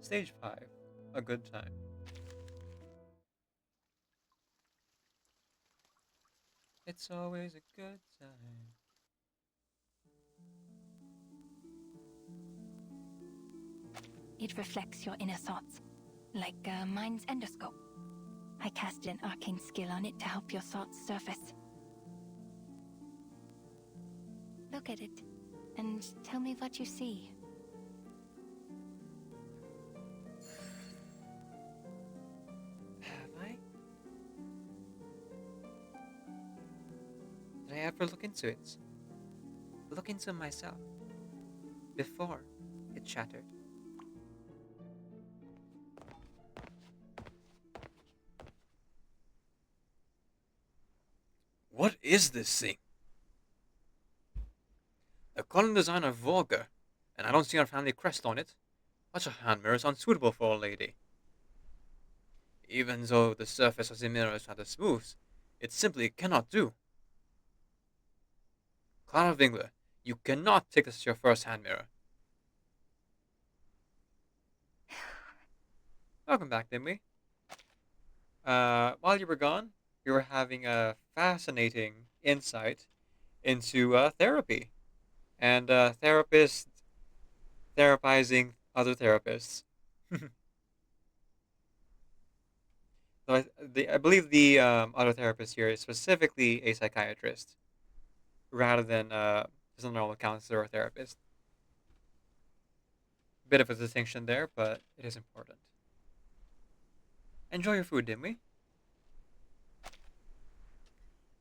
Stage 5. A good time. It's always a good time. It reflects your inner thoughts, like a mind's endoscope. I casted an arcane skill on it to help your thoughts surface. Look at it, and tell me what you see. Have I? Did I ever look into it? Look into myself. Before it shattered. What is this thing? The color design are vulgar, and I don't see our family crest on it. Such a hand mirror is unsuitable for a lady. Even though the surface of the mirror is rather smooth, it simply cannot do. Clara Wingler, you cannot take this as your first hand mirror. Welcome back, Dimly. While you were gone, we were having a fascinating insight into therapy and therapists therapizing other therapists. So I believe the other therapist here is specifically a psychiatrist rather than just a normal counselor or therapist. Bit of a distinction there, but it is important. Enjoy your food, didn't we?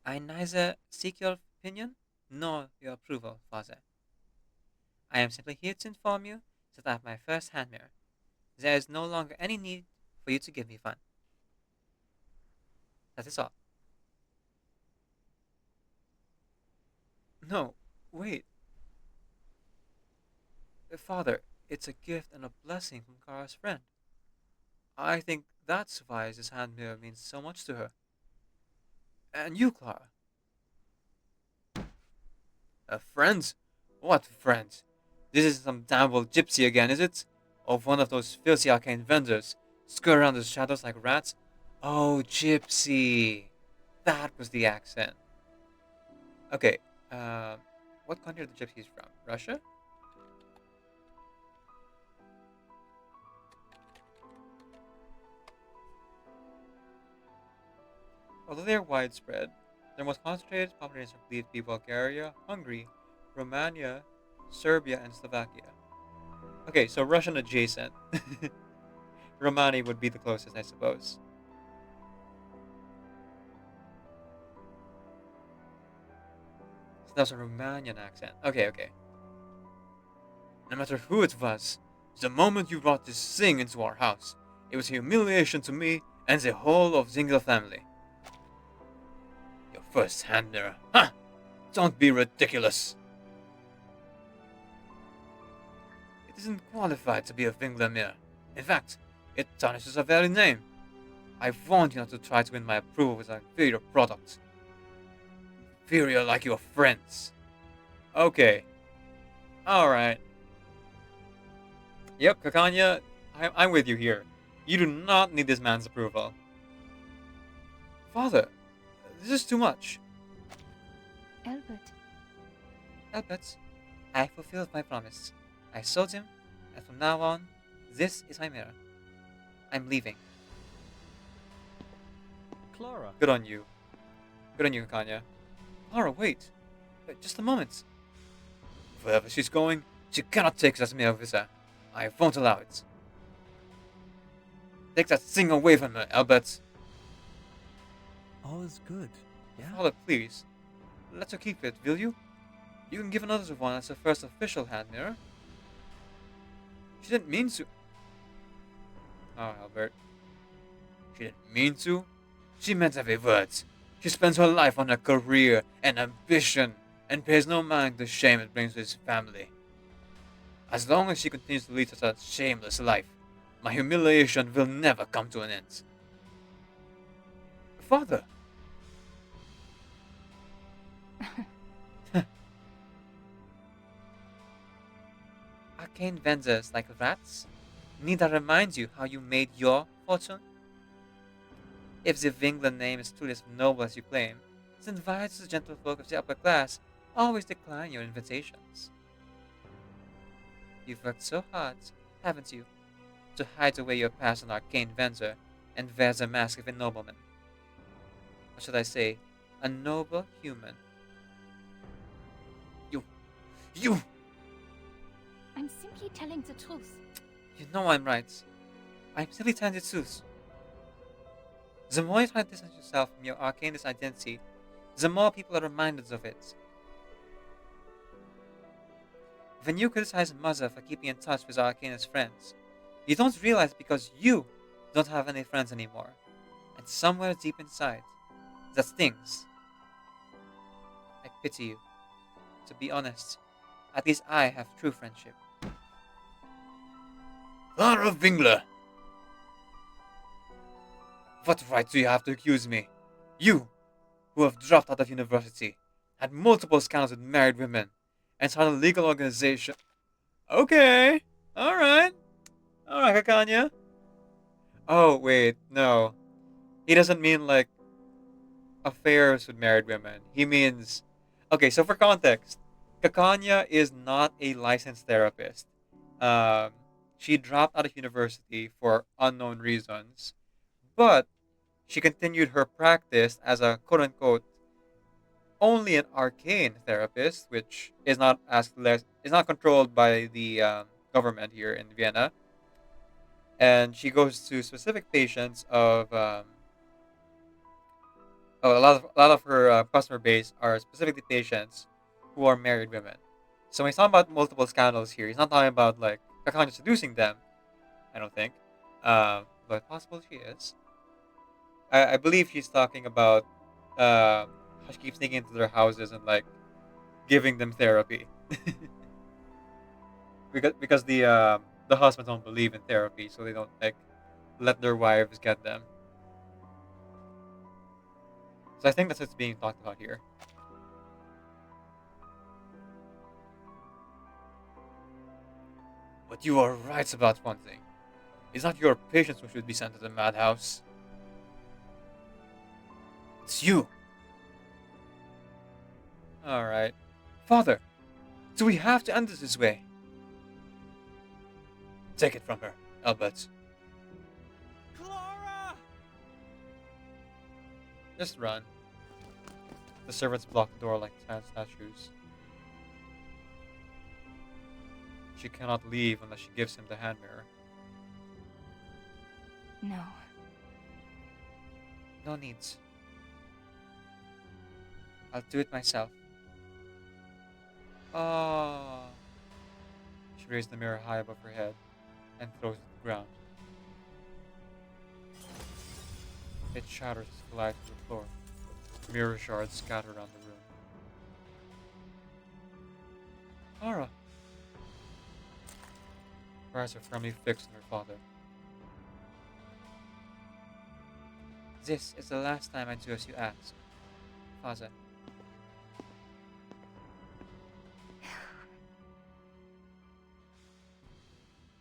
I neither seek your opinion nor your approval, Father. I am simply here to inform you that I have my first hand mirror. There is no longer any need for you to give me fun. That is all. No, wait. Father, it's a gift and a blessing from Kara's friend. I think that's why this hand mirror means so much to her. And you, Clara. Friends? What friends? This is some damn old gypsy again, is it? Or one of those filthy arcane vendors, skirt around the shadows like rats? Oh, gypsy. That was the accent. Okay, uh, what country are the gypsies from? Russia? Although they are widespread, their most concentrated populations are believed to be Bulgaria, Hungary, Romania, Serbia, and Slovakia. Okay, so Russian adjacent. Romani would be the closest, I suppose. So that's a Romanian accent. Okay, okay. No matter who it was, the moment you brought this thing into our house, it was a humiliation to me and the whole of Zingel family. Your first hand mirror. Huh! Don't be ridiculous. It isn't qualified to be a Wingler mirror. In fact, it tarnishes our very name. I warned you not to try to win my approval with an inferior product. Inferior like your friends. Okay. Alright. Yep, Kakania, I'm with you here. You do not need this man's approval. Father, this is too much. Albert, Albert, I fulfilled my promise. I sold him, and from now on, this is my mirror. I'm leaving. Clara. Good on you. Good on you, Kakanya. Clara, wait. Just a moment. Wherever she's going, she cannot take this mirror with her. I won't allow it. Take that thing away from her, Albert. All is good. Yeah? Father, please. Let her keep it, will you? You can give another one as her first official hand mirror. She didn't mean to. Oh, Albert. She didn't mean to. She meant every word. She spends her life on her career and ambition and pays no mind to the shame it brings to his family. As long as she continues to lead such a shameless life, my humiliation will never come to an end. Father! Arcane vendors like rats? Need I remind you how you made your fortune? If the Vingland name is truly as noble as you claim, then why does the gentlefolk of the upper class always decline your invitations? You've worked so hard, haven't you, to hide away your past an arcane venture and wear the mask of a nobleman. Or should I say, a noble human. You, you! I'm simply telling the truth. You know I'm right. I'm simply telling the truth. The more you try to distance yourself from your arcanist identity, the more people are reminded of it. When you criticize Mother for keeping in touch with arcanist friends, you don't realize because you don't have any friends anymore. And somewhere deep inside, that stings. I pity you. To be honest, at least I have true friendship. Clara Vingler! What right do you have to accuse me? You, who have dropped out of university, had multiple scandals with married women, and started a legal organization. Okay, alright, Kakania. Oh, wait, no. He doesn't mean like affairs with married women. He means. Okay, so for context, Kakania is not a licensed therapist. Um, she dropped out of university for unknown reasons, but she continued her practice as a quote unquote only an arcane therapist, which is not is not controlled by the government here in Vienna, and she goes to specific patients of a lot of her customer base are specifically patients who are married women. So when he's talking about multiple scandals here, he's not talking about like Kakanya seducing them. I don't think, but possible she is. I believe she's talking about how she keeps sneaking into their houses and like giving them therapy because the husbands don't believe in therapy, so they don't like let their wives get them. So I think that's what's being talked about here. But you are right about one thing. It's not your patients who should be sent to the madhouse. It's you. Alright. Father, do we have to end this way? Take it from her, Albert. Clara! Just run. The servants block the door like statues. She cannot leave unless she gives him the hand mirror. No. No needs. I'll do it myself. Oh. She raised the mirror high above her head and throws it to the ground. It shatters as it collides with the floor. Mirror shards scatter around the room. Clara! Her eyes are firmly fixed on her father. This is the last time I do as you ask, Father.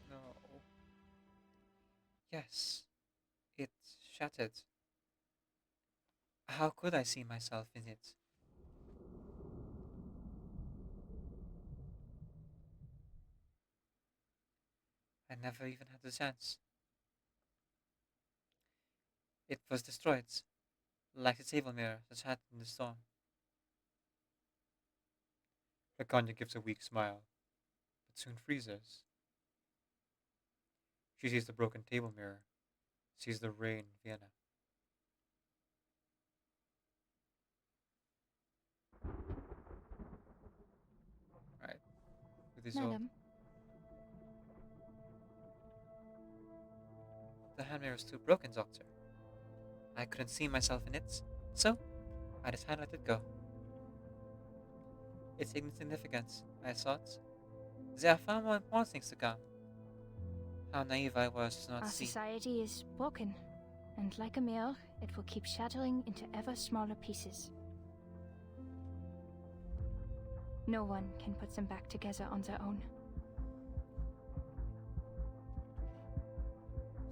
No. Yes, it shattered. How could I see myself in it? I never even had the chance. It was destroyed, like the table mirror that shattered in the storm. Kakanya gives a weak smile, but soon freezes. She sees the broken table mirror, sees the rain in Vienna. Right, with his old. Madam, The hand mirror is too broken, Doctor. I couldn't see myself in it, so I decided to let it go. It's insignificant, I thought. There are far more important things to come. How naive I was to not our see. society is broken, and like a mirror, it will keep shattering into ever smaller pieces. No one can put them back together on their own.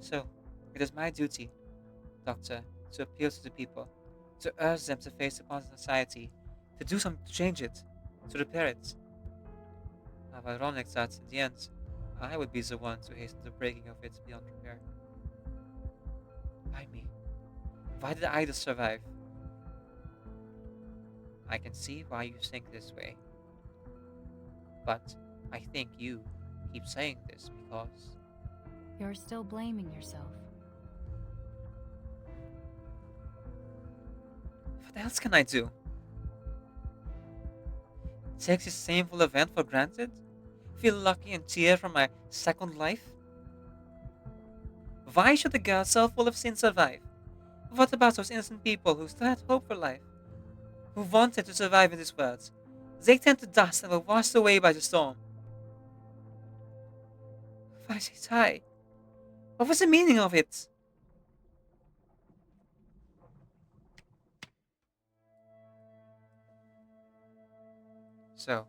So, it is my duty, Doctor, to appeal to the people, to urge them to face the constant society, to do something to change it, to repair it. How ironic that, in the end, I would be the one to hasten the breaking of it beyond repair. Why me? Why did I survive? I can see why you think this way, but I think you keep saying this because You're still blaming yourself. what else can I do? Take this shameful event for granted? Feel lucky and cheer for my second life? Why should a girl so full of sin survive? What about those innocent people who still had hope for life? Who wanted to survive in this world? They turned to dust and were washed away by the storm. Why did they die? What was the meaning of it? So,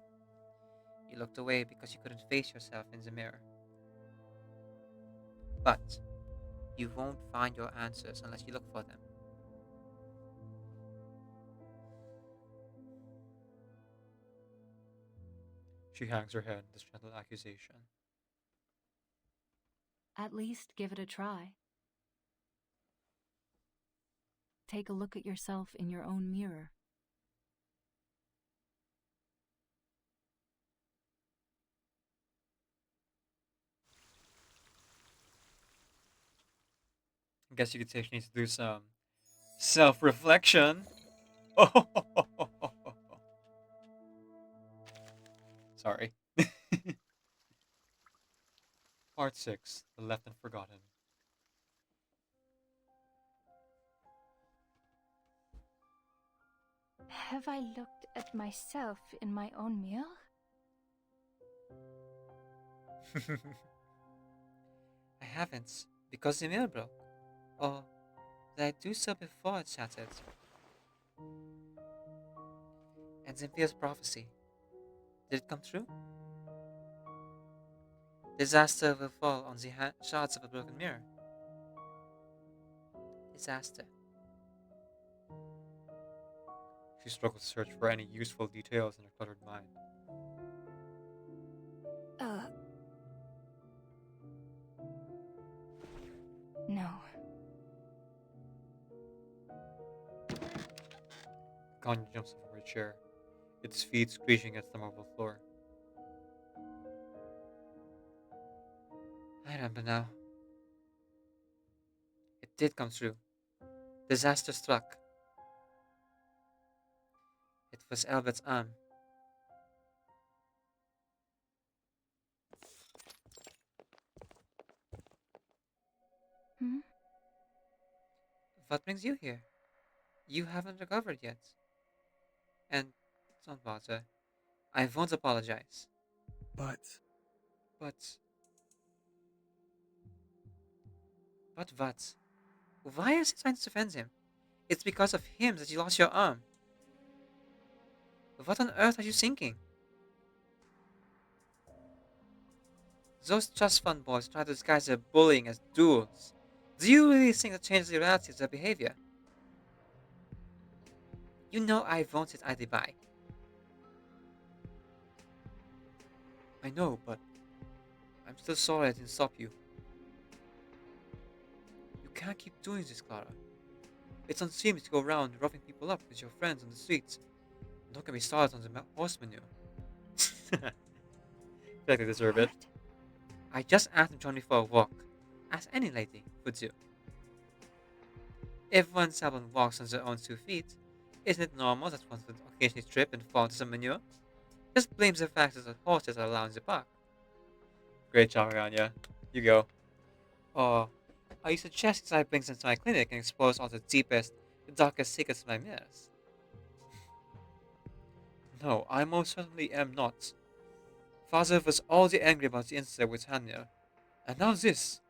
you looked away because you couldn't face yourself in the mirror. But, you won't find your answers unless you look for them. She hangs her head in this gentle accusation. At least give it a try. Take a look at yourself in your own mirror. I guess you could say she needs to do some self-reflection. Oh, sorry. Part 6, The Left and Forgotten. Have I looked at myself in my own mirror? I haven't, because the mirror broke. Or did I do so before it shattered? And Cynthia's prophecy, did it come true? Disaster will fall on the shards of a broken mirror. Disaster. She struggled to search for any useful details in her cluttered mind. No. Kakania jumps over her chair, its feet screeching against the marble floor. I remember now. It did come true. Disaster struck. It was Albert's arm. Hmm? What brings you here? You haven't recovered yet. And don't bother. I won't apologize. But But. But what? Why are you trying to defend him? It's because of him that you lost your arm. What on earth are you thinking? Those trust fund boys try to disguise their bullying as duels. Do you really think that changes the reality of their behavior? You know I wanted ID by. I know, but I'm still sorry I didn't stop you. You can't keep doing this, Clara. It's unseemly to go around roughing people up with your friends on the streets. Don't get me started on the horse menu. I feel like they deserve it. What? I just asked him to join me for a walk, as any lady would do. If one seldom walks on their own 2 feet, isn't it normal that one would occasionally trip and fall into some manure? Just blames the fact that horses are allowed in the park. Great job, Anya. You go. Or are you suggesting I bring them to my clinic and expose all the deepest, the darkest secrets of my mirrors? No, I most certainly am not. Father was already angry about the incident with Hanya. And now this.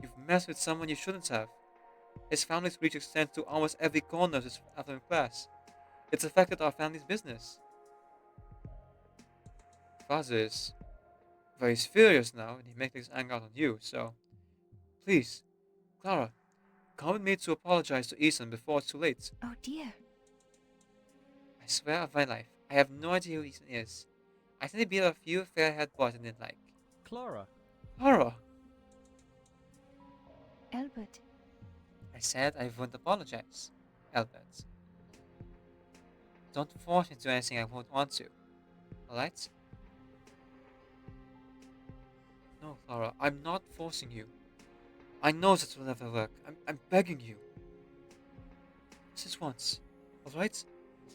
You've messed with someone you shouldn't have. His family's reach extends to almost every corner of this affluent class. It's affected our family's business. Father is... Well, he's furious now, and he makes his anger out on you, so... Please, Clara, come with me to apologize to Ethan before it's too late. Oh dear. I swear on my life, I have no idea who Ethan is. I think he beat a few fair-haired boys I didn't like. Clara. Clara! Albert. I said I won't apologize. Albert. Don't force me to do anything I won't want to. Alright? No, Clara, I'm not forcing you. I know that will never work. I'm begging you. Just once. Alright?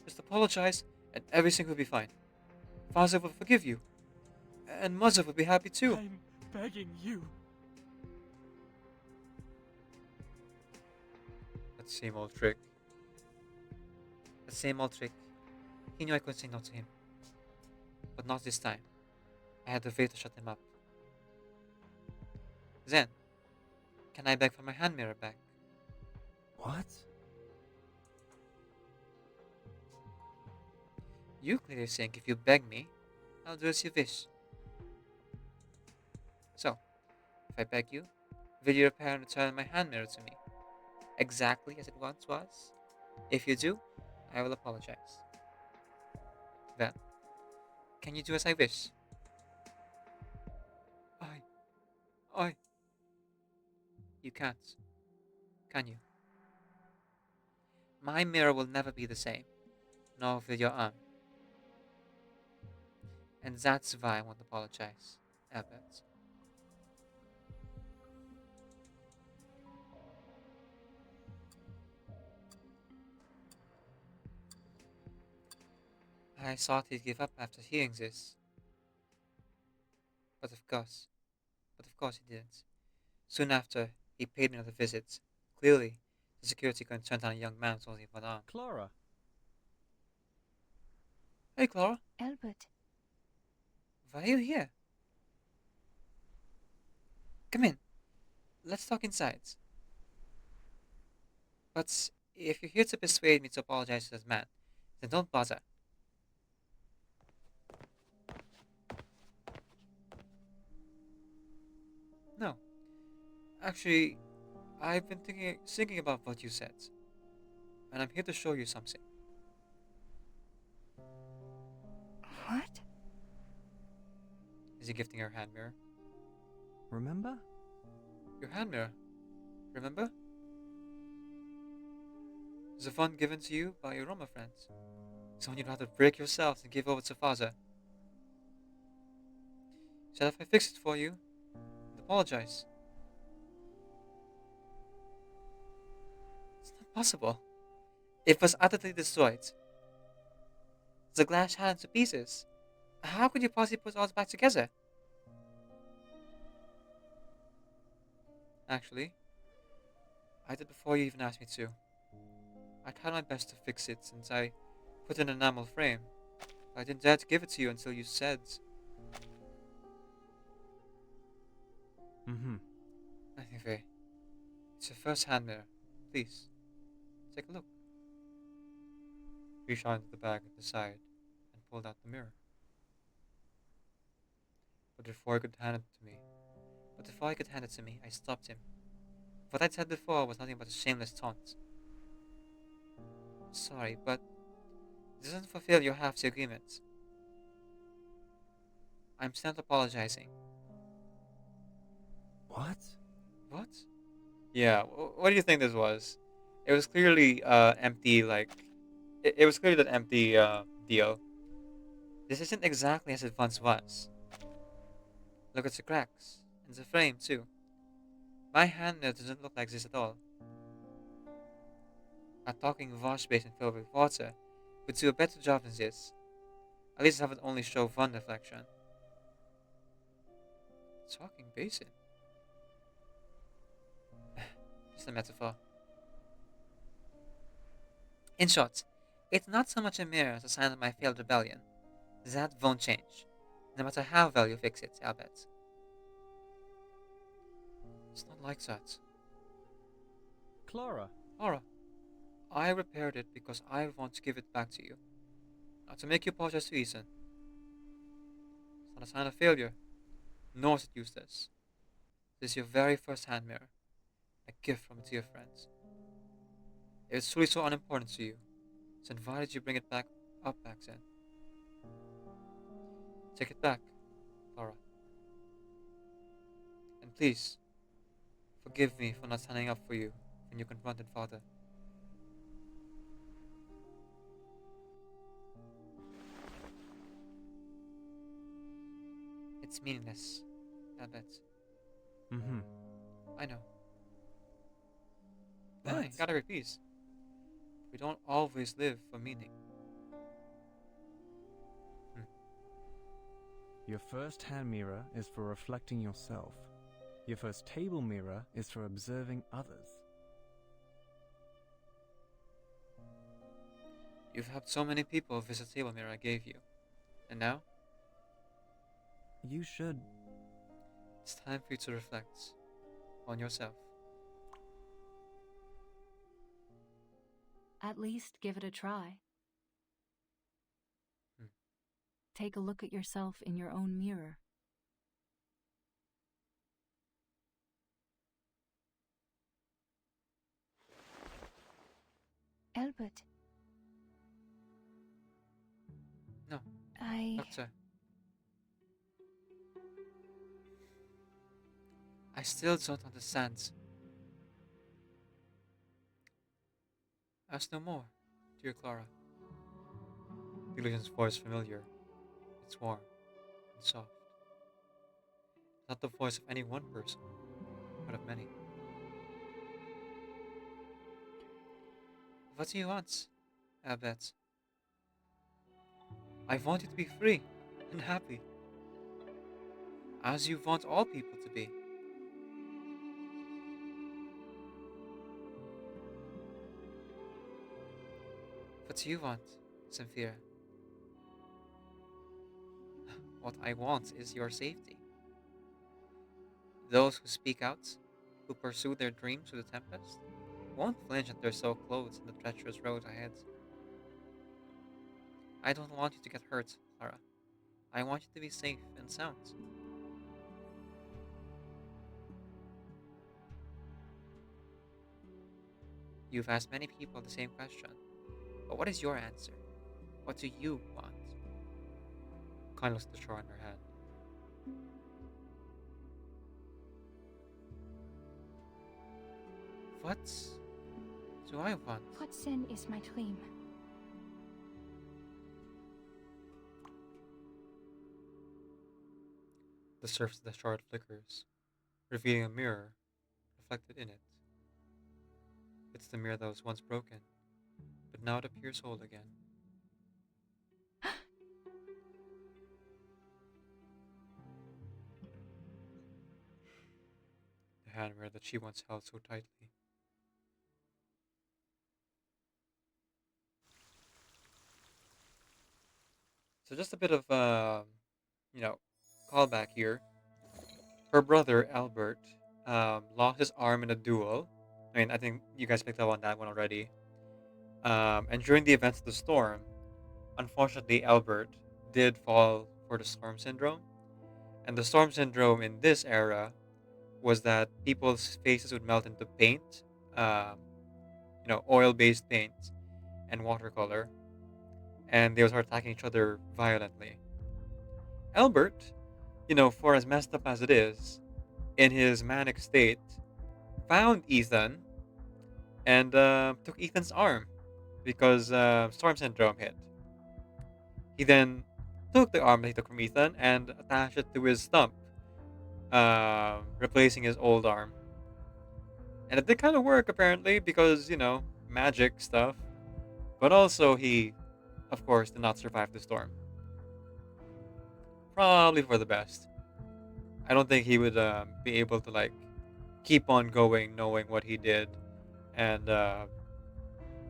Just apologize and everything will be fine. Father will forgive you. And Mother will be happy too. I'm begging you. That same old trick. The same old trick. He knew I couldn't say no to him. But not this time. I had the way to shut him up. Then, can I beg for my hand mirror back? What? You clearly think if you beg me, I'll do as you wish. So, if I beg you, will you repair and return my hand mirror to me? Exactly as it once was? If you do, I will apologize. Then, can you do as I wish? I... You can't. Can you? My mirror will never be the same, nor will your arm. And that's why I won't apologize, Albert. I thought he'd give up after hearing this. But of course. He didn't. Soon after, he paid me another visit. Clearly, the security couldn't turn down a young man with only one arm. Clara. Hey, Clara. Albert. Why are you here? Come in. Let's talk inside. But if you're here to persuade me to apologize to that man, then don't bother. No. Actually, I've been thinking about what you said. And I'm here to show you something. What? Is he gifting her hand mirror? Remember? Your hand mirror. Remember? The one given to you by your Roma friends. The one you'd rather break yourself than give over to father. Said if I fix it for you, and apologize. It's not possible. It was utterly destroyed. The glass shattered to pieces. How could you possibly put all back together? Actually, I did before you even asked me to. I tried my best to fix it since I put in an enamel frame. I didn't dare to give it to you until you said. Mm-hmm. Anyway, it's your first hand mirror. Please, take a look. Reached out into the bag at the side and pulled out the mirror. But before he could hand it to me, I stopped him. What I'd said before was nothing but a shameless taunt. Sorry, but it doesn't fulfill your half the agreement. I'm still not apologizing. What? What? Yeah, what do you think this was? It was clearly empty, like... It was clearly an empty deal. This isn't exactly as it once was. Look at the cracks. And the frame, too. My hand mirror doesn't look like this at all. A talking wash basin filled with water would do a better job than this. At least have it only show one reflection. Talking basin? Just a metaphor. In short, it's not so much a mirror as a sign of my failed rebellion. That won't change, no matter how well you fix it, I'll bet. It's not like that. Clara. Laura, I repaired it because I want to give it back to you. Not to make you apologize to Ethan. It's not a sign of failure, nor is it useless. This is your very first hand mirror. a gift from it to your friends. If it's truly so unimportant to you, then why did you bring it back up back then? Take it back, Clara. And please, forgive me for not standing up for you when you confronted Father. It's meaningless, I bet. Mm-hmm. I know. But Hey, gotta repeat. We don't always live for meaning. your first hand mirror is for reflecting yourself. Your first table mirror is for observing others. You've helped so many people visit the table mirror I gave you. And now, You should. it's time for you to reflect on yourself. At least give it a try. Hmm. Take a look at yourself in your own mirror. Albert, No, I... Doctor. I still don't understand. Ask no more, dear Clara. The illusion's voice familiar. It's warm and soft. Not the voice of any one person, but of many. What do you want, Albert? I want you to be free and happy, as you want all people to be. What do you want, Cynthia? What I want is your safety. Those who speak out, who pursue their dreams through the tempest, won't flinch at their so close in the treacherous road ahead. I don't want you to get hurt, Clara. I want you to be safe and sound. You've asked many people the same question, but what is your answer? What do you want? Kind looks at the straw in her hand. What do I want? What then is my dream? The surface of the shard flickers, revealing a mirror reflected in it. It's the mirror that was once broken, but now it appears whole again. The hand mirror that she once held so tightly. So just a bit of, you know, callback here. Her brother Albert lost his arm in a duel. I mean, I think you guys picked up on that one already. And during the events of the storm, unfortunately, Albert did fall for the storm syndrome. And the storm syndrome in this era was that people's faces would melt into paint, um, oil-based paint and watercolor, and they would start attacking each other violently. Albert, for as messed up as it is, in his manic state, found Ethan and took Ethan's arm because storm syndrome hit. He then took the arm that he took from Ethan and attached it to his stump, replacing his old arm. And it did kind of work apparently because, magic stuff. But also, he, of course, did not survive the storm. Probably for the best. I don't think he would be able to, keep on going knowing what he did and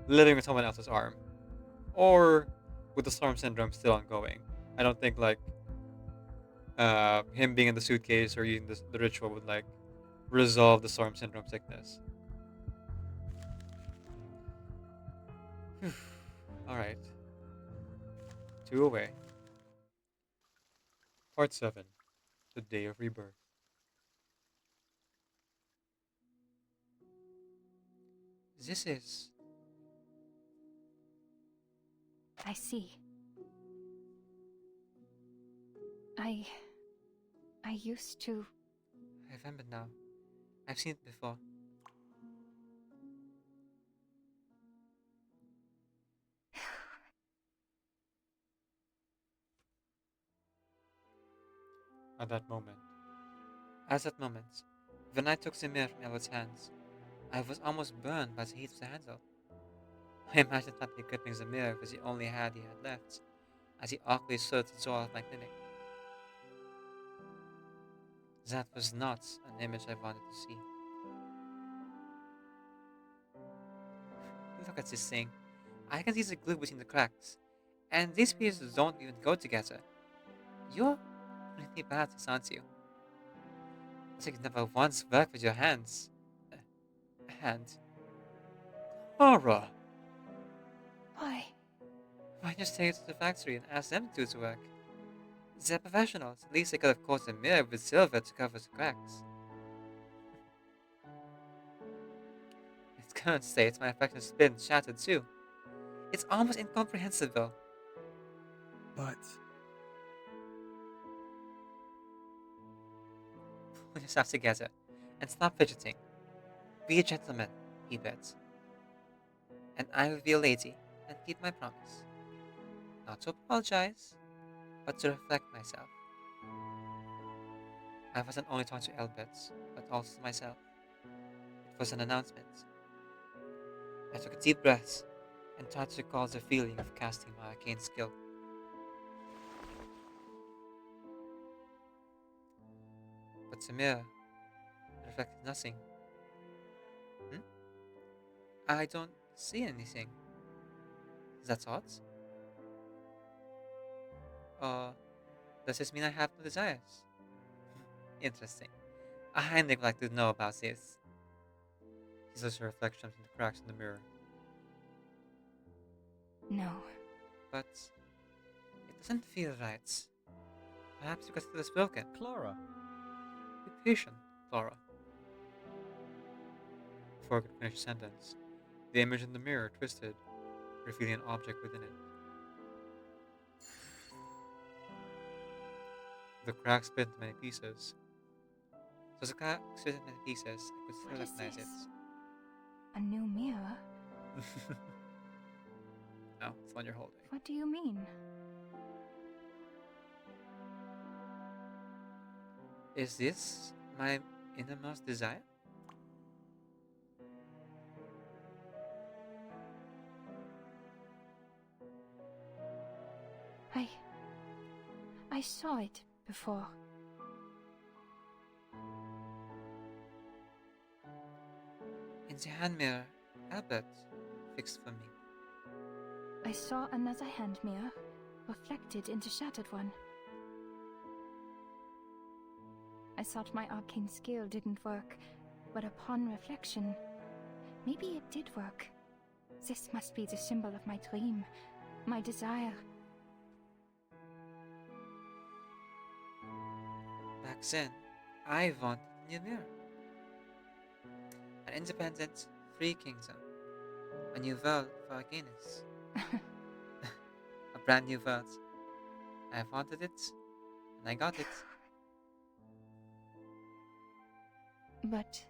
living with someone else's arm. Or with the storm syndrome still ongoing. I don't think, him being in the suitcase or using the ritual would, resolve the storm syndrome sickness. Alright. 2 away. Part 7. The Day of Rebirth. This is... I see. I used to... I remember now. I've seen it before. At that moment. As that moment, when I took the mirror from Elwood's hands, I was almost burned by the heat of the handle. I imagined Fatty gripping the mirror with the only hand he had left, as he awkwardly stood at the door of my clinic. That was not an image I wanted to see. Look at this thing. I can see the glue between the cracks, and these pieces don't even go together. You're really bad at this, aren't you? It's like you never once worked with your hands. And... Horror! Why? Why don't you just take it to the factory and ask them to do the work? They're professionals. At least they could have coated the mirror with silver to cover the cracks. Its current state, my reflection has been shattered too. It's almost incomprehensible. But Pull yourself together and stop fidgeting. Be a gentleman, he begs. And I will be a lady and keep my promise. Not to apologize, but to reflect myself. I wasn't only talking to Elbert, but also to myself. It was an announcement. I took a deep breath and tried to recall the feeling of casting my arcane skill. But the mirror reflected nothing. I don't see anything. That's odd. Or does this mean I have no desires? Interesting. I'd like to know about this. He sees her reflection from the cracks in the mirror. No. But it doesn't feel right. Perhaps because it is broken. Clara, Be patient, Clara. Before I could finish the sentence, the image in the mirror twisted, revealing an object within it. The crack split into many pieces. So as the crack split into many pieces, I could still What is recognize this? A new mirror? it. No, it's the one you're holding. What do you mean? Is this my innermost desire? I saw it before. In the hand mirror Albert fixed for me. I saw another hand mirror reflected in the shattered one. I thought my arcane skill didn't work, but upon reflection, maybe it did work. This must be the symbol of my dream, my desire. Back then, I wanted a new mirror. An independent, free kingdom. A new world for Arcanus. A brand new world. I wanted it, and I got it. But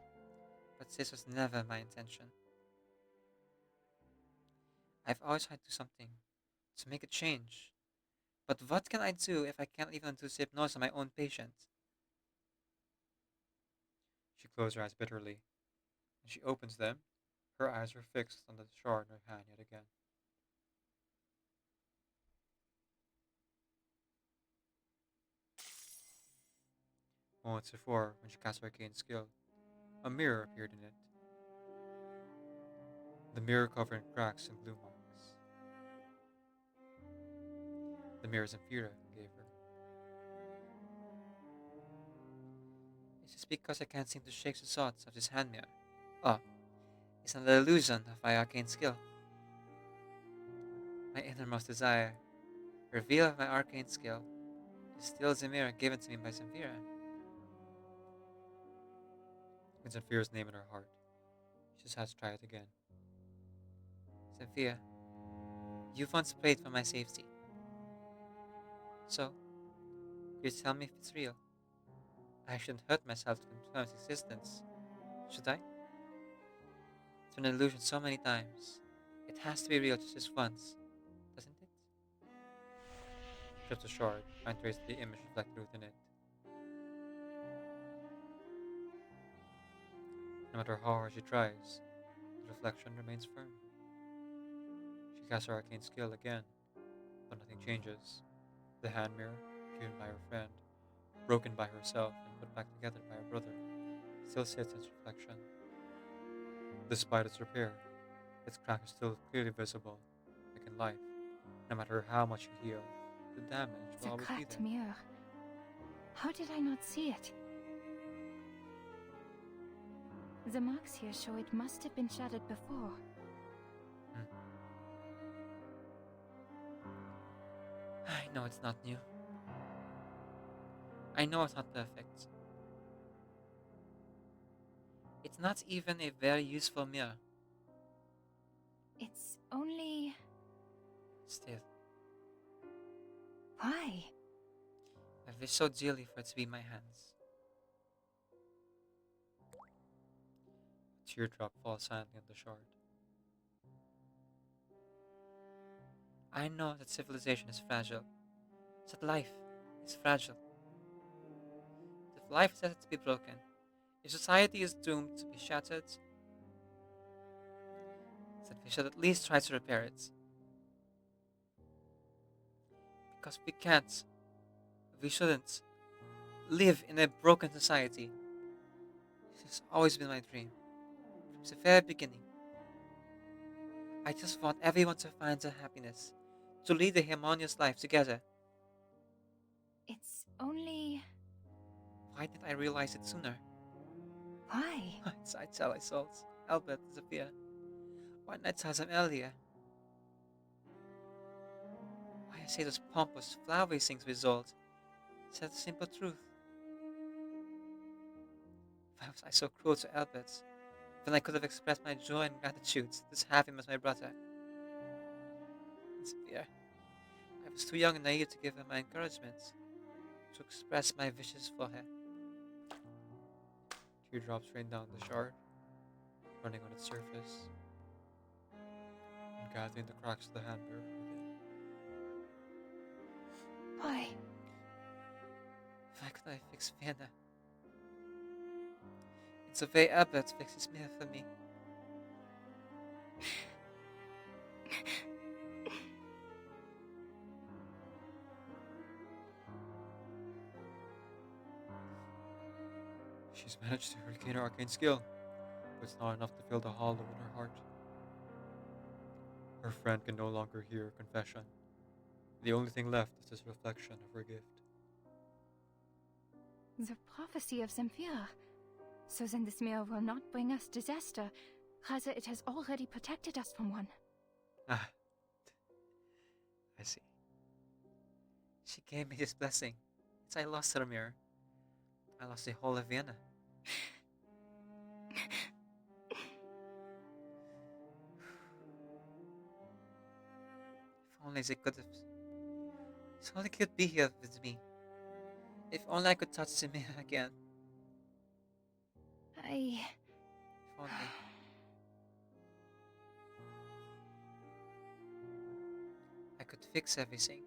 But this was never my intention. I've always tried to do something to make a change. But what can I do if I can't even do hypnosis on my own patient? She closed her eyes bitterly. When she opens them, her eyes were fixed on the shard in her hand yet again. Moments before, when she cast her arcane skill, a mirror appeared in it. The mirror covered in cracks and glue marks. The mirror's Amphira gave her. Is this because I can't seem to shake the thoughts of this hand mirror? Oh, it's an illusion of my arcane skill. My innermost desire, reveal of my arcane skill, is still the mirror given to me by Zamfira. With Zamfira's name in her heart, she just has to try it again. Sophia, you once prayed for my safety. So, could you tell me if it's real? I shouldn't hurt myself to confirm its existence, should I? It's been an illusion so many times. It has to be real just this once, doesn't it? Just a shard, trying to trace the image reflected within it. No matter how hard she tries, the reflection remains firm. She casts her arcane skill again, but nothing changes. The hand mirror, given by her friend, broken by herself and put back together by her brother, still sits in its reflection. Despite its repair, its crack is still clearly visible, like in life. No matter how much you heal, the damage It's will a always be cracked there. mirror. How did I not see it? The marks here show it must have been shattered before. Hmm. I know it's not new. I know it's not perfect. It's not even a very useful mirror. It's only... Still, Why? I wish so dearly for it to be in my hands. A teardrop falls silently on the shard. I know that civilization is fragile. That life is fragile. If life is set to be broken, if society is doomed to be shattered, that we should at least try to repair it. Because we can't, we shouldn't, live in a broken society. This has always been my dream, from the very beginning. I just want everyone to find their happiness, to lead a harmonious life together. It's only... Why didn't I realize it sooner? Why? Why did I tell Isolde, Albert, Sophia? Why didn't I tell them earlier? Why I say those pompous, flowery things with Isolde? Said the simple truth. Why was I so cruel to Albert, when I could have expressed my joy and gratitude to have him as my brother? And Sophia, I was too young and naive to give her my encouragement, to express my wishes for her. Teardrops rain down the shard, running on its surface, and gathering the cracks of the hand mirror within. Why? Why could I fix Vienna? It's the way Albert fixes mirror for me. She's managed to regain her arcane skill, but it's not enough to fill the hollow in her heart. Her friend can no longer hear her confession. The only thing left is this reflection of her gift. The prophecy of Zemphir. So then this mirror will not bring us disaster. Rather, it has already protected us from one. Ah, I see. She gave me this blessing. Since I lost her mirror, I lost the whole of Vienna. If only they could have. If only they could be here with me. If only I could touch the mirror again. If only. I could fix everything.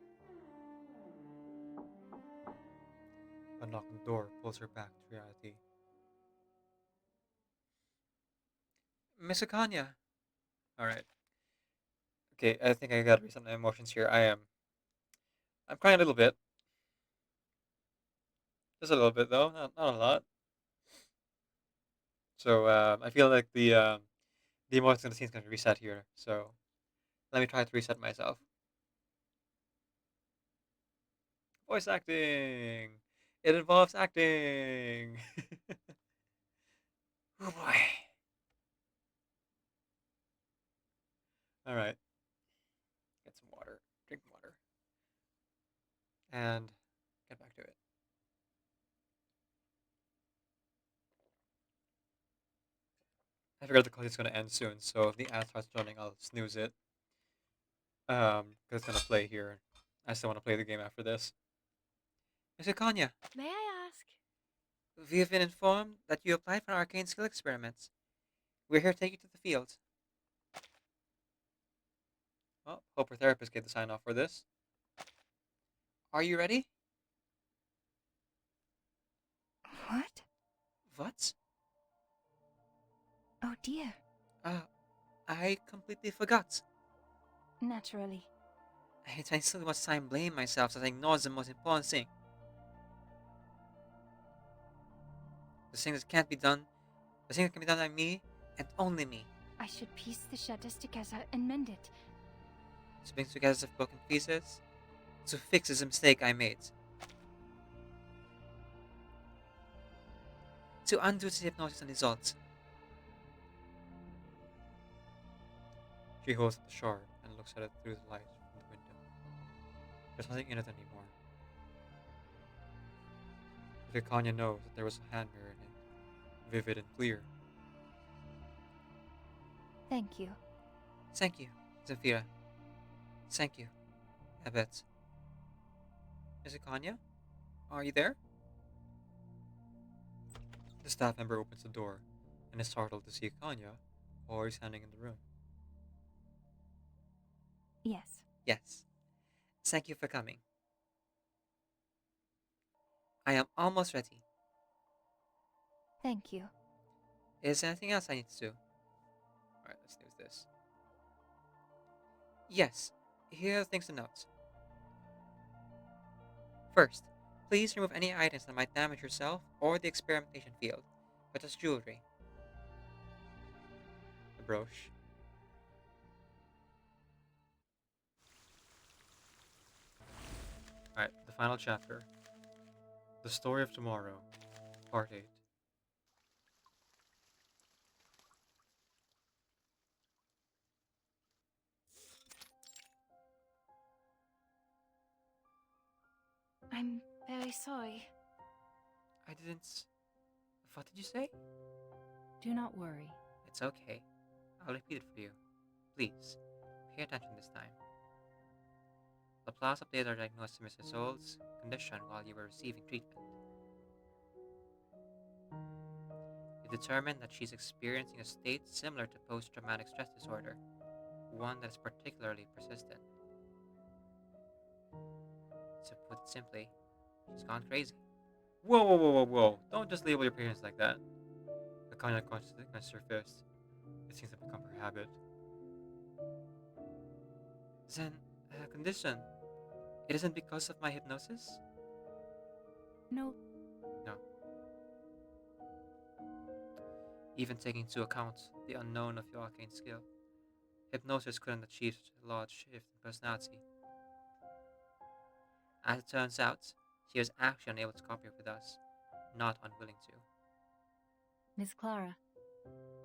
A knock on the door pulls her back to reality. Miss Kakania. Alright. Okay, I think I gotta reset my emotions here. I'm crying a little bit. Just a little bit though, not a lot. So I feel like the emotions in the scene's gonna reset here. So let me try to reset myself. Voice acting. It involves acting. Oh boy. All right. Get some water. Drink water. And, get back to it. I figured the call is gonna end soon, so if the ad starts running, I'll snooze it. Because it's gonna play here. I still want to play the game after this. Mr. Kanya, May I ask? we have been informed that you applied for arcane skill experiments. We're here to take you to the field. Well, hope our therapist gave the sign off for this. Are you ready? What? What? Oh dear. Uh, I completely forgot. Naturally. I spent so much time blaming myself that I ignored the most important thing. The thing that can't be done. The thing that can be done by me, and only me. I should piece the shutters together and mend it. To bring together the broken pieces. To fix the mistake I made. To undo the hypnosis and results. She holds up the shard and looks at it through the light from the window. There's nothing in it anymore. But Kakania knows that there was a hand mirror in it, vivid and clear. Thank you. Thank you, Zafira. Thank you, Abet. Is Kanya? Are you there? The staff member opens the door and is startled to see Kanya, always standing in the room. Yes. Yes. Thank you for coming. I am almost ready. Thank you. Is there anything else I need to do? Alright, let's use this. Yes, here are things to note. First, please remove any items that might damage yourself or the experimentation field, such as jewelry. The brooch. Alright, the final chapter. The Story of Tomorrow, Part 8. I'm very sorry. I didn't... What did you say? Do not worry. It's okay. I'll repeat it for you. Please, pay attention this time. Laplace updated our diagnosis of Mrs. Soul's condition while you were receiving treatment. We determined that she's experiencing a state similar to post-traumatic stress disorder, one that is particularly persistent. To put it simply, she's gone crazy. Whoa, whoa, whoa, whoa, whoa. Don't just label your patients like that. The kind of clenched her fist. It seems to become her habit. Then, condition. It isn't because of my hypnosis? No, No. Even taking into account the unknown of your arcane skill, hypnosis couldn't achieve such a large shift in personality. As it turns out, she was actually unable to cooperate with us, not unwilling to. Miss Clara.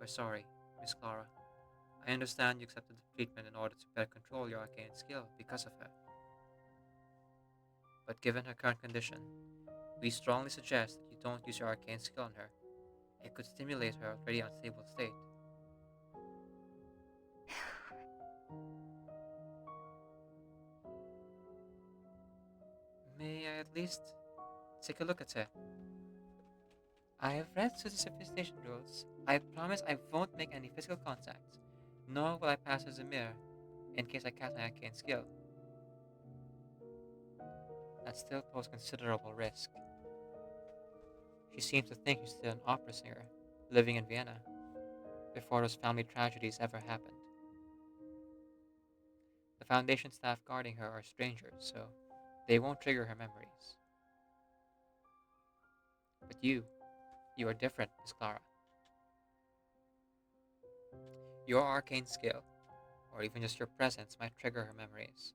We're sorry, Miss Clara. I understand you accepted the treatment in order to better control your arcane skill because of her. But given her current condition, we strongly suggest that you don't use your arcane skill on her. It could stimulate her already unstable state. May I at least take a look at her? I have read through the sophistication rules. I promise I won't make any physical contact, nor will I pass her the mirror, in case I cast my arcane skill. That still poses considerable risk. She seems to think she's still an opera singer, living in Vienna, before those family tragedies ever happened. The Foundation staff guarding her are strangers, so they won't trigger her memories. But you are different, Miss Clara. Your arcane skill, or even just your presence, might trigger her memories.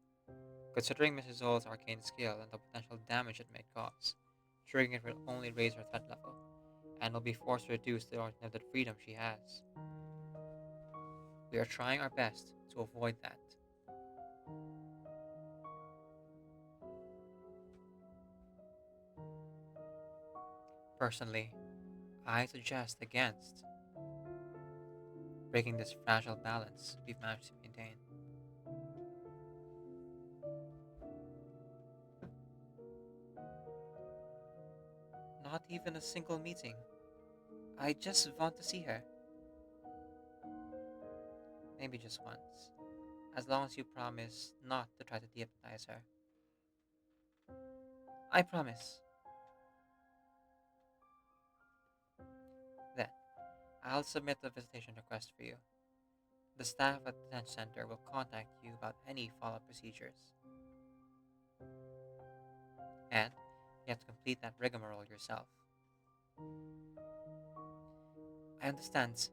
Considering Mrs. Zoll's arcane skill and the potential damage it may cause, triggering it will only raise her threat level, and will be forced to reduce the limited freedom she has. We are trying our best to avoid that. Personally, I suggest against. breaking this fragile balance we've managed to maintain. Not even a single meeting. I just want to see her. Maybe just once. As long as you promise not to try to dehypnotize her. I promise. Then, I'll submit a visitation request for you. The staff at the detention center will contact you about any follow-up procedures. And you have to complete that rigmarole yourself. I understand.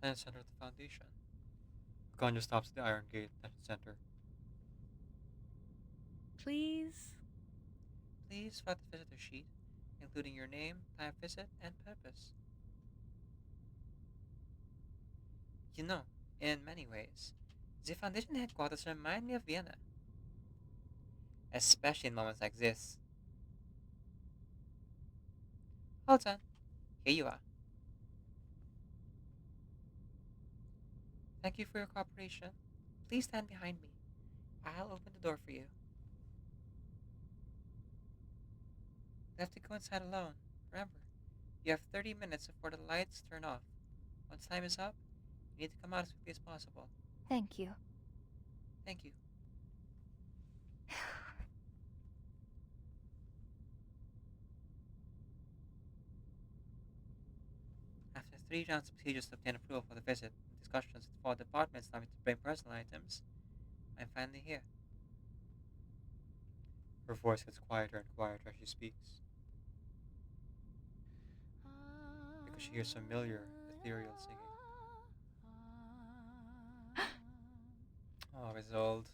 Detention center at the Foundation. Kakania stops at the Iron Gate Detention Center. Please? Please fill out the visitor sheet, including your name, time of visit, and purpose. You know, in many ways, the Foundation headquarters remind me of Vienna. Especially in moments like this. Hold on. Here you are. Thank you for your cooperation. Please stand behind me. I'll open the door for you. You have to go inside alone. Remember, you have 30 minutes before the lights turn off. Once time is up, you need to come out as quickly as possible. Thank you. Thank you. After 3 rounds of procedures to obtain approval for the visit and discussions with 4 departments allowing me to bring personal items, I'm finally here. Her voice gets quieter and quieter as she speaks. Because she hears familiar, ethereal singing. Oh, Isolde.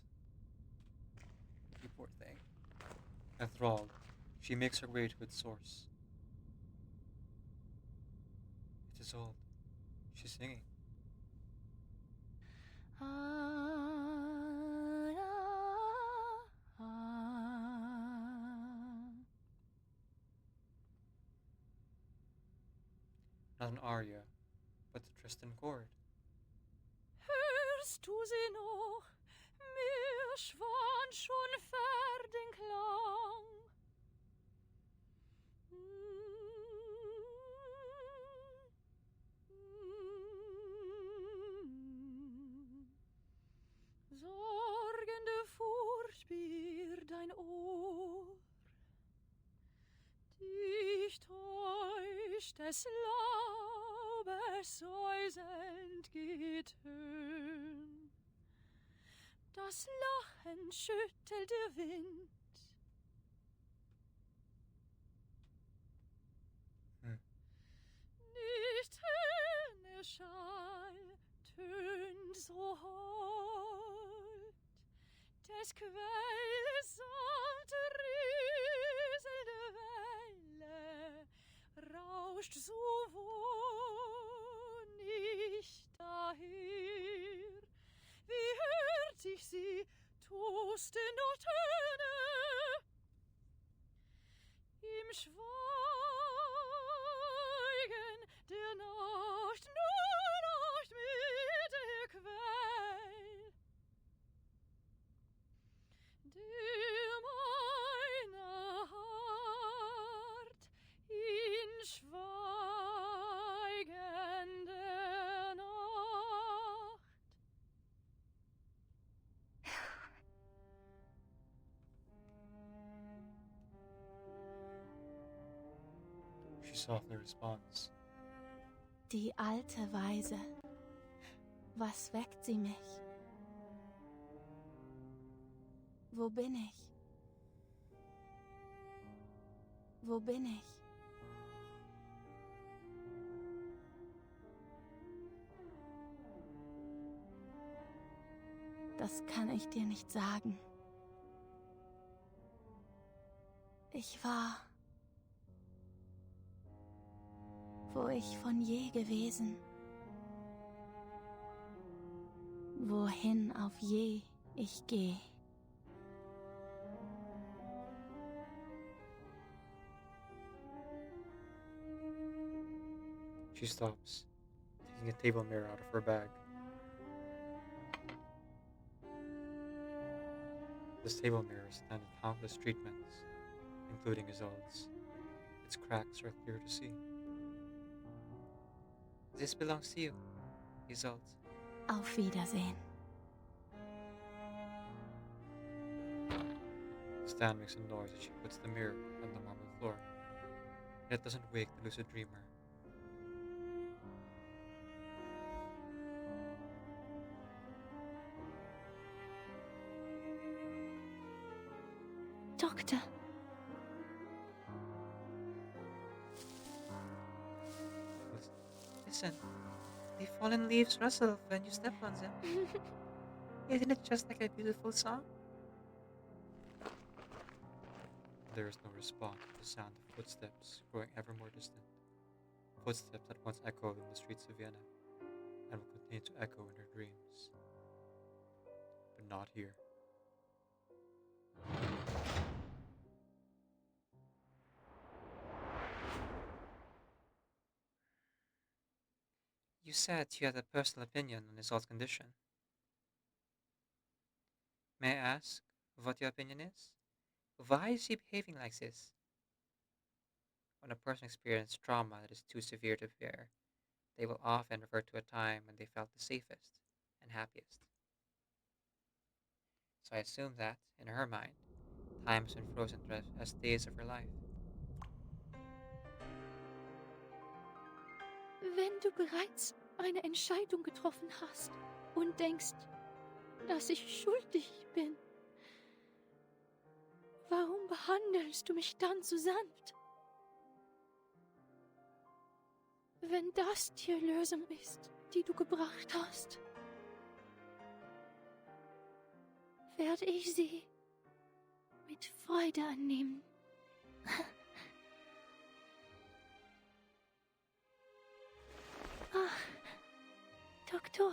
You poor thing. Enthralled, she makes her way to its source. It is Isolde. She's singing. Not an aria, but the Tristan chord. Hörst du sie noch? Mir schwand schon fern Klang. Sorgende Furcht bier dein Ohr. Dich täuscht des Laubes säuselnd Getön. Das Lachen schüttelt der Wind. Nicht Schall tönt so hold, des Quelles sanfte rieselnde Welle rauscht so wohnig daher. Wie hört sich sie tosten nur Töne im Schweigen der Nacht, nur Nacht mit der Quell, der meine Hart in schweigender Nacht. She softly responds. Die alte Weise, was weckt sie mich? Wo bin ich? Wo bin ich? Das kann ich dir nicht sagen. Ich war, wo ich von je gewesen, wohin auf je ich geh. She stops, taking a table mirror out of her bag. This table mirror has standed countless treatments, including Isolde's. Its cracks are clear to see. This belongs to you, Isolde. Auf Wiedersehen. Stan makes a noise as she puts the mirror on the marble floor. It doesn't wake the lucid dreamer. Doctor. Listen, the fallen leaves rustle when you step on them. Isn't it just like a beautiful song? There is no response to the sound of footsteps growing ever more distant. Footsteps that once echoed in the streets of Vienna and will continue to echo in her dreams. But not here. You said you had a personal opinion on Isolde's condition. May I ask what your opinion is? Why is she behaving like this? When a person experiences trauma that is too severe to bear, they will often refer to a time when they felt the safest and happiest. So I assume that, in her mind, time has been frozen as days of her life. Wenn du bereits eine Entscheidung getroffen hast und denkst, dass ich schuldig bin, warum behandelst du mich dann so sanft? Wenn das die Lösung ist, die du gebracht hast, werde ich sie mit Freude annehmen. Ach, Doktor.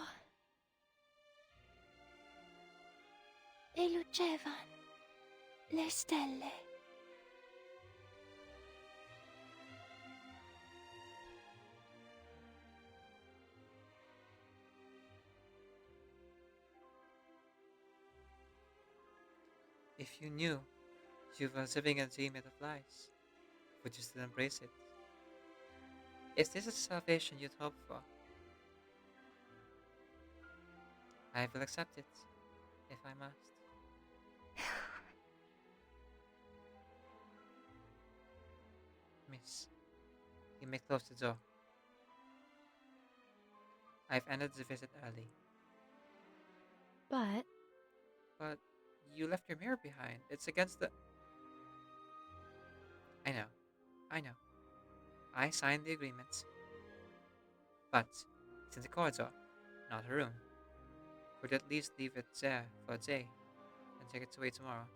E lucevano le stelle. If you knew you were living a dream made of lies, would you still embrace it? Is this a salvation you'd hope for? I will accept it, if I must. Miss, you may close the door. I've ended the visit early. But you left your mirror behind. It's against the... I know. I signed the agreement. But it's in the corridor, not her room. Could you at least leave it there for a day and take it away tomorrow?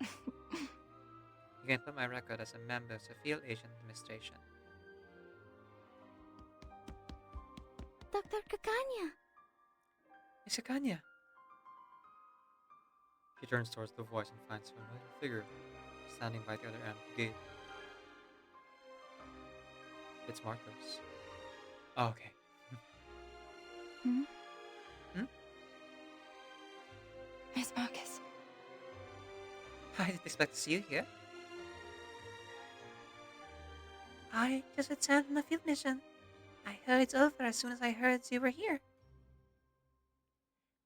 You can put my record as a member of the Field Agent Administration. Dr. Kakania. Miss Kakania. She turns towards the voice and finds a familiar figure standing by the other end of the gate. It's Marcos. Oh, okay. Hmm? Hmm? Miss Marcus. I didn't expect to see you here. I just returned from a field mission. I heard it's over as soon as I heard you were here.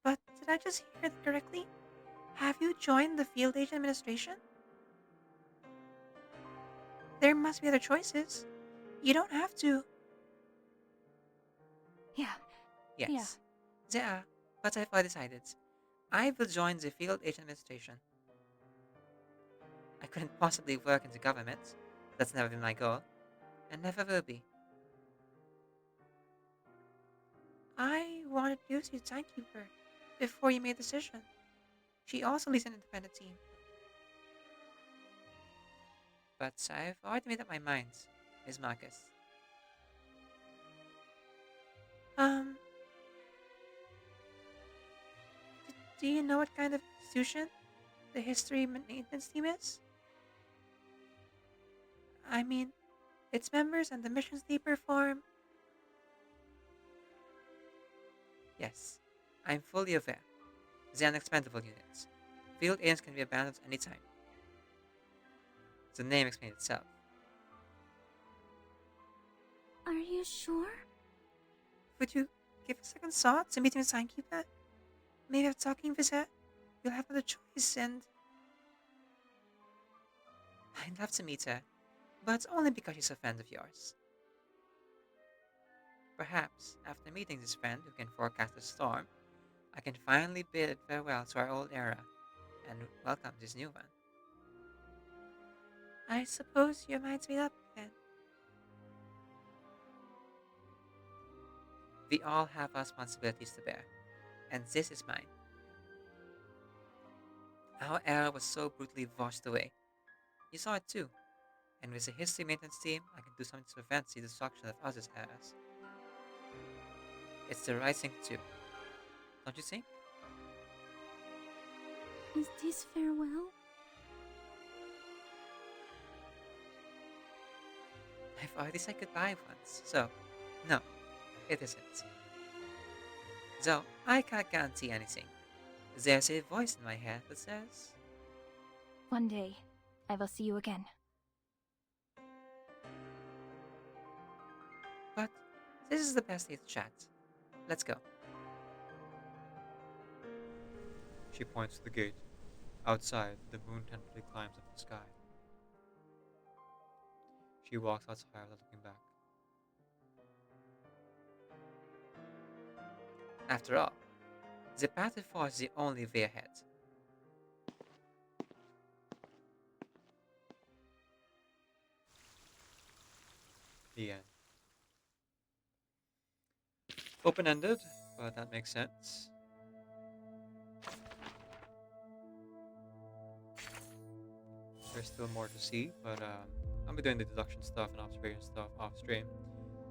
But did I just hear that correctly? Have you joined the Field Agent Administration? There must be other choices. You don't have to. Yeah. Yes. Yeah. There are, but I've already decided. I will join the Field Agent Administration. I couldn't possibly work in the government. That's never been my goal. And never will be. I wanted you to thank her before you made a decision. She also leads an independent team. But I've already made up my mind, Ms. Marcus. Do you know what kind of institution the history maintenance team is? I mean, its members and the missions they perform. Yes, I'm fully aware. They are expendable units. Field aliens can be abandoned any time. The name explains itself. Are you sure? Would you give a second thought to meeting the timekeeper? Maybe after talking with her, you'll have another choice and... I'd love to meet her, but only because she's a friend of yours. Perhaps, after meeting this friend who can forecast a storm, I can finally bid farewell to our old era and welcome this new one. I suppose your mind's made up then. We all have responsibilities to bear, and this is mine. Our era was so brutally washed away. You saw it too, and with a history maintenance team, I can do something to prevent the destruction of others' eras. It's the right thing to do, don't you think? Is this farewell? I've already said goodbye once, so no, it isn't. Though I can't guarantee anything. There's a voice in my head that says, One day, I will see you again. but this is the best day to chat. Let's go. She points to the gate. Outside, the moon tentatively climbs up the sky. She walks outside without looking back. After all, the path to force is the only way ahead. The end. Open-ended, but that makes sense. There's still more to see, but I'll be doing the deduction stuff and observation stuff off stream.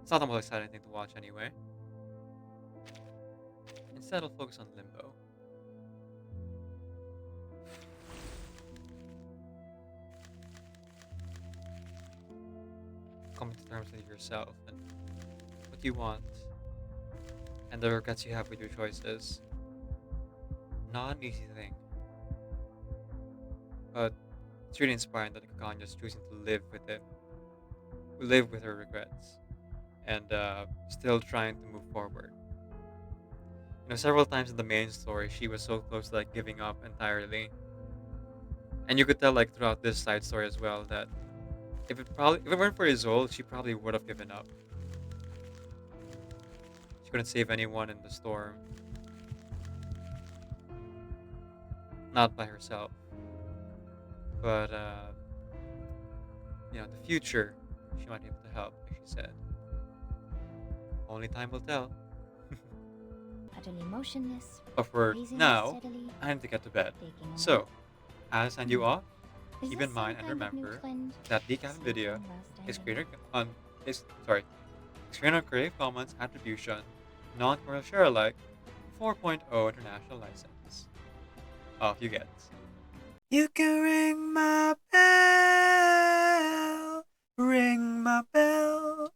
It's not the most exciting thing to watch anyway. Instead, I'll focus on Limbo. Coming to terms with yourself and what you want, and the regrets you have with your choices. Not an easy thing. But it's really inspiring that Kakania is choosing to live with her regrets, and still trying to move forward. You know, several times in the main story, she was so close to like giving up entirely, and you could tell like throughout this side story as well that if it weren't for Isolde, she probably would have given up. She couldn't save anyone in the storm, not by herself. But you know, the future, she might be able to help, like she said. Only time will tell. Utterly motionless, But for gazing now, steadily, I have to get to bed. taking a So, moment. as I send you off, Is keep this in mind some and kind of new remember trend? that the Captain video Something last is ending? creator on Creative Commons Attribution, non-commercial share alike, 4.0 international license. Off you get. You can ring my bell,